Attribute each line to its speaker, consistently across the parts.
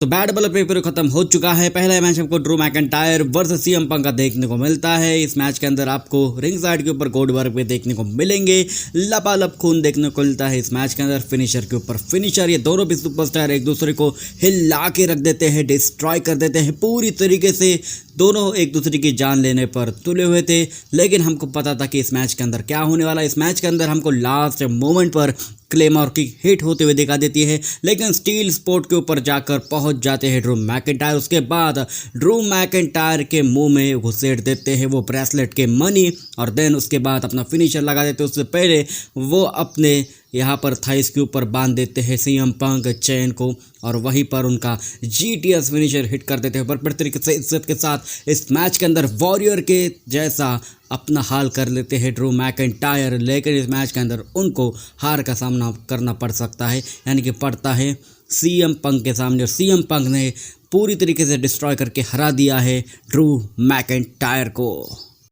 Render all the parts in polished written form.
Speaker 1: तो bat ball paper खत्म हो चुका है। पहला मैच आपको Drew McIntyre versus CM Punk का देखने को मिलता है। इस मैच के अंदर आपको रिंग साइड के ऊपर गोल्डबर्ग पे देखने को मिलेंगे, लपालप खून देखने को मिलता है। इस मैच के अंदर फिनिशर के ऊपर फिनिशर, ये दोनों भी सुपरस्टार एक दूसरे को हिला के रख देते हैं, डिस्ट्रॉय कर देते हैं पूरी तरीके से। दोनों एक दूसरे की जान लेने पर तुले हुए थे, लेकिन हमको पता था कि इस मैच के अंदर क्या होने वाला है। इस मैच के अंदर हमको लास्ट मोमेंट पर क्लेमर की हिट होते हुए दिखा देती है, लेकिन स्टील स्पोर्ट के ऊपर जाकर पहुंच जाते हैं ड्रू मैकइंटायर। उसके बाद ड्रू मैकइंटायर के मुंह में घुसेड़ देते हैं वो ब्रेसलेट के मनी, और देन उसके बाद अपना फिनिशर लगा देते हैं। उससे पहले वो अपने यहाँ पर थाइस के ऊपर बांध देते हैं सीएम पंक चैन को, और वहीं पर उनका जीटीएस फिनिशर हिट कर देते हैं बराबर तरीके से इज्जत के साथ। इस मैच के अंदर वॉरियर के जैसा अपना हाल कर लेते हैं ड्रू मैकइंटायर, लेकिन इस मैच के अंदर उनको हार का सामना करना पड़ सकता है, यानी कि पड़ता है सीएम पंक के सामने। और सीएम पंक ने पूरी तरीके से डिस्ट्रॉय करके हरा दिया है ड्रू मैकइंटायर को।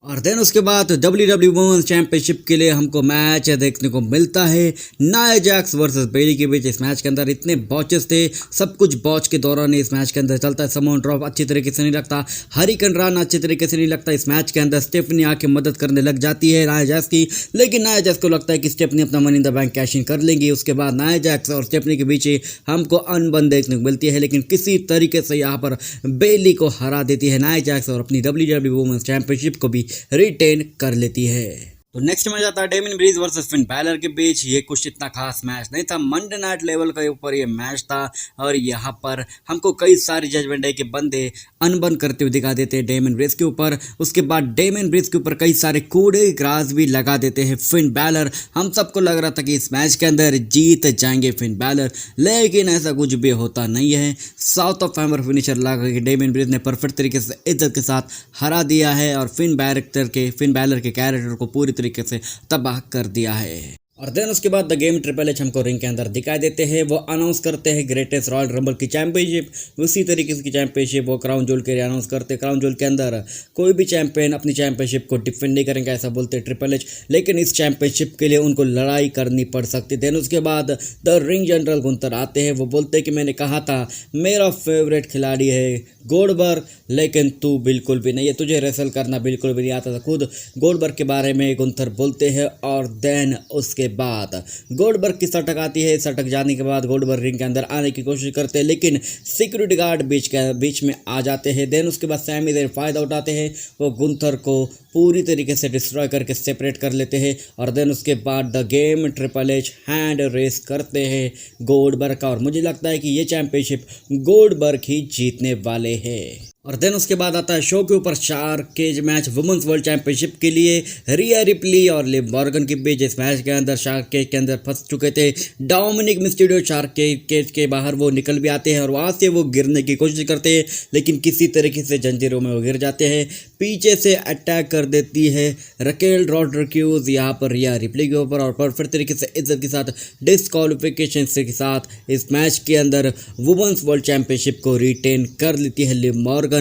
Speaker 1: और देन उसके बाद WWE वुमेन्स चैंपियनशिप के लिए हमको मैच देखने को मिलता है नाया जैक्स वर्सेस बेली के बीच। इस मैच के अंदर इतने बॉचेस थे, सब कुछ बॉच के दौरान इस मैच के अंदर चलता है। समोन ड्रॉप अच्छी तरीके से नहीं लगता, हरिकन रन अच्छी तरीके से नहीं लगता। इस मैच के अंदर स्टेफनी आके मदद करने लग जाती है नाया जैक्स की, लेकिन नाया जैक्स को लगता है कि स्टेफनी अपना money in the bank cash in कर लेंगी। उसके बाद नाया जैक्स और स्टेफनी के बीच हमको अनबन देखने को मिलती है, लेकिन किसी तरीके से यहाँ पर बेली को हरा देती है नाया जैक्स, और अपनी WWE वुमेन्स चैंपियनशिप को भी रिटेन कर लेती है। तो नेक्स्ट मैच आता है Damian Priest versus Finn Balor के बीच। ये कुछ इतना खास मैच नहीं था, मंडे नाइट लेवल के ऊपर ये मैच था, और यहाँ पर हमको कई सारे जजमेंट डे के बंदे अनबन करते हुए दिखा देते हैं डेमिन ब्रीज के ऊपर। उसके बाद डेमिन ब्रीज के ऊपर कई सारे कूड़े ग्रास भी लगा देते हैं फिन बैलर। हम सबको लग रहा था कि इस मैच के अंदर जीत जाएंगे फिन बैलर, लेकिन ऐसा कुछ भी होता नहीं है। साउथ ऑफ हैमर फिनिशर लगा के डेमिन ब्रीज ने परफेक्ट तरीके से इज्जत के साथ हरा दिया है, और फिन बैलर के कैरेक्टर को पूरी तरीके से तबाह कर दिया है। और देन उसके बाद द गेम ट्रिपल एच हमको रिंग के अंदर दिखाई देते हैं। वो अनाउंस करते हैं ग्रेटेस्ट रॉयल रंबल की चैंपियनशिप। उसी तरीके से की चैंपियनशिप वो क्राउन जूल के लिए अनाउंस करते हैं। क्राउन जूल के अंदर कोई भी चैंपियन अपनी चैंपियनशिप को डिफेंड नहीं करेंगे, ऐसा बोलते हैं ट्रिपल एच, लेकिन इस चैंपियनशिप के लिए उनको लड़ाई करनी पड़ सकती है। देन उसके बाद द रिंग जनरल गुंतर आते हैं। वो बोलते हैं कि मैंने कहा था मेरा फेवरेट खिलाड़ी है गोल्डबर्ग, लेकिन तू बिल्कुल भी नहीं है, तुझे रेसल करना बिल्कुल भी नहीं आता था। खुद गोल्डबर्ग के बारे में गुंथर बोलते हैं। और देन उसके बाद गोल्डबर्ग की सटक आती है। सटक जाने के बाद गोल्डबर्ग रिंग के अंदर आने की कोशिश करते हैं, लेकिन सिक्योरिटी गार्ड बीच में आ जाते हैं। देन उसके बाद सैमी ज़ैन फायदा उठाते हैं, वो गुंथर को पूरी तरीके से डिस्ट्रॉय करके सेपरेट कर लेते हैं। और देन उसके बाद the game triple H hand raise करते हैं गोल्डबर्ग का, और मुझे लगता है कि ये चैंपियनशिप गोल्डबर्ग ही जीतने वाले हैं। और देन उसके बाद आता है शो के ऊपर shark cage match women's world championship के लिए रिया रिप्ली और लिव मॉर्गन के बीच। इस मैच के अंदर शार्क केज के अंदर फंस चुके थे डोमिनिक मिस्टीरियो। शार्क केज के बाहर वो निकल भी आते हैं, और वहाँ से वो गिरने की कोशिश करते हैं, लेकिन किसी तरीके से जंजीरों में वो गिर जाते हैं। पीछे से अटैक कर देती है रकेल रॉड्रिग्यूज यहाँ पर रिया रिप्ली के ऊपर, और परफेक्ट तरीके से इज्जत के साथ डिस्क्वालिफिकेशन के साथ इस मैच के अंदर वुमेन्स वर्ल्ड चैंपियनशिप को रिटेन कर लेती है लिव मॉर्गन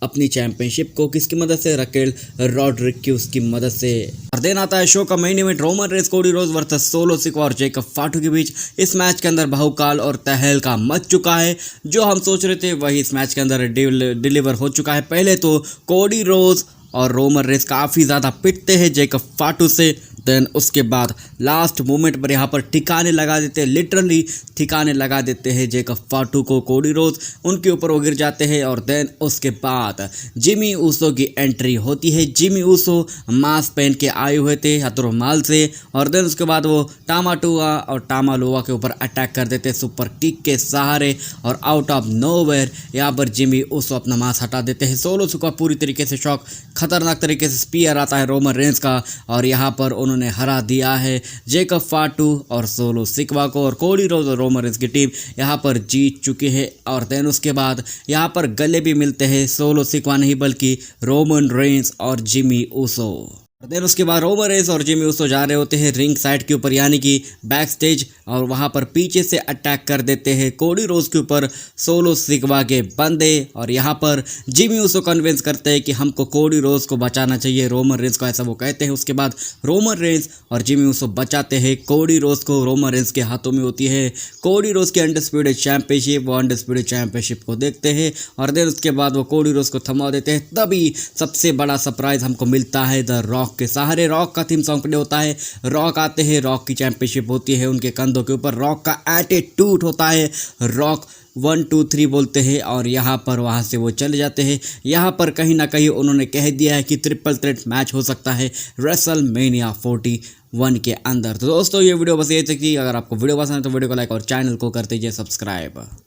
Speaker 1: अपनी चैंपियनशिप को। किसकी मदद से? रकेल रॉड्रिग्यूज की मदद से। और देन आता है शो का मेन इवेंट रोमन रेंस कोडी रोज वर्सेस सोलो सिक्वा और जेकब फाटू के बीच। इस मैच के अंदर बहुकाल और तहलका मच चुका है। जो हम सोच रहे थे वही इस मैच के अंदर डिलीवर हो चुका है। पहले तो कोडी रोज और रोमन रेंस काफ़ी ज़्यादा पिटते हैं जेकब फाटू से। देन उसके बाद लास्ट मोमेंट पर यहाँ पर ठिकाने लगा देते हैं, लिटरली ठिकाने लगा देते हैं जेकब फाटू को कोडी रोज, उनके ऊपर वो गिर जाते हैं। और देन उसके बाद जिमी ऊसो की एंट्री होती है। जिमी ऊसो मास्क पहन के आए हुए थे हथरुमाल से, और देन उसके बाद वो टामाटुआ और टामालोवा के ऊपर अटैक कर देते हैं सुपर किक के सहारे, और आउट ऑफ नोवेयर यहाँ पर जिमी ऊसो अपना मास्क हटा देते हैं। सोलो सिक्वा पूरी तरीके से शॉक, खतरनाक तरीके से स्पीयर आता है रोमन रेंस का, और यहाँ पर उन्होंने हरा दिया है जेकब फाटू और सोलो सिक्वा को। और कोडी रोज और रोमन रेंस की टीम यहाँ पर जीत चुकी है। और देन उसके बाद यहाँ पर गले भी मिलते हैं, सोलो सिक्वा नहीं बल्कि रोमन रेंस और जिमी ऊसो। देन उसके बाद रोमन रेंस और जिमी ऊसो जा रहे होते हैं रिंग साइड के ऊपर यानी कि बैक स्टेज, और वहां पर पीछे से अटैक कर देते हैं कोडी रोज के ऊपर सोलो सिग्मा के बंदे। और यहां पर जिमी ऊसो कन्विंस करते हैं कि हमको कोडी रोज को बचाना चाहिए रोमन रेंस को, ऐसा वो कहते हैं। उसके बाद रोमन रेंस और जिमी ऊसो बचाते हैं कोडी रोज को। रोमन रेंस के हाथों में होती है कोडी रोज की अनडिस्प्यूटेड चैंपियनशिप, वो अनडिस्प्यूटेड चैंपियनशिप को देखते हैं और देन उसके बाद वो कोडी रोज को थमा देते हैं। तभी सबसे बड़ा सरप्राइज हमको मिलता है द रॉक के सहारे। रॉक का थीम सॉन्ग प्ले होता है, रॉक आते हैं, रॉक की चैंपियनशिप होती है उनके कंधों के ऊपर, रॉक का एटीट्यूड होता है, रॉक 1 2 3 बोलते हैं और यहाँ पर वहाँ से वो चले जाते हैं। यहाँ पर कहीं ना कहीं उन्होंने कह दिया है कि ट्रिपल थ्रेट मैच हो सकता है रेसलमेनिया 41 के अंदर। तो दोस्तों ये वीडियो बस ये थी कि अगर आपको वीडियो पसंद है तो वीडियो को लाइक और चैनल को कर दीजिए सब्सक्राइब।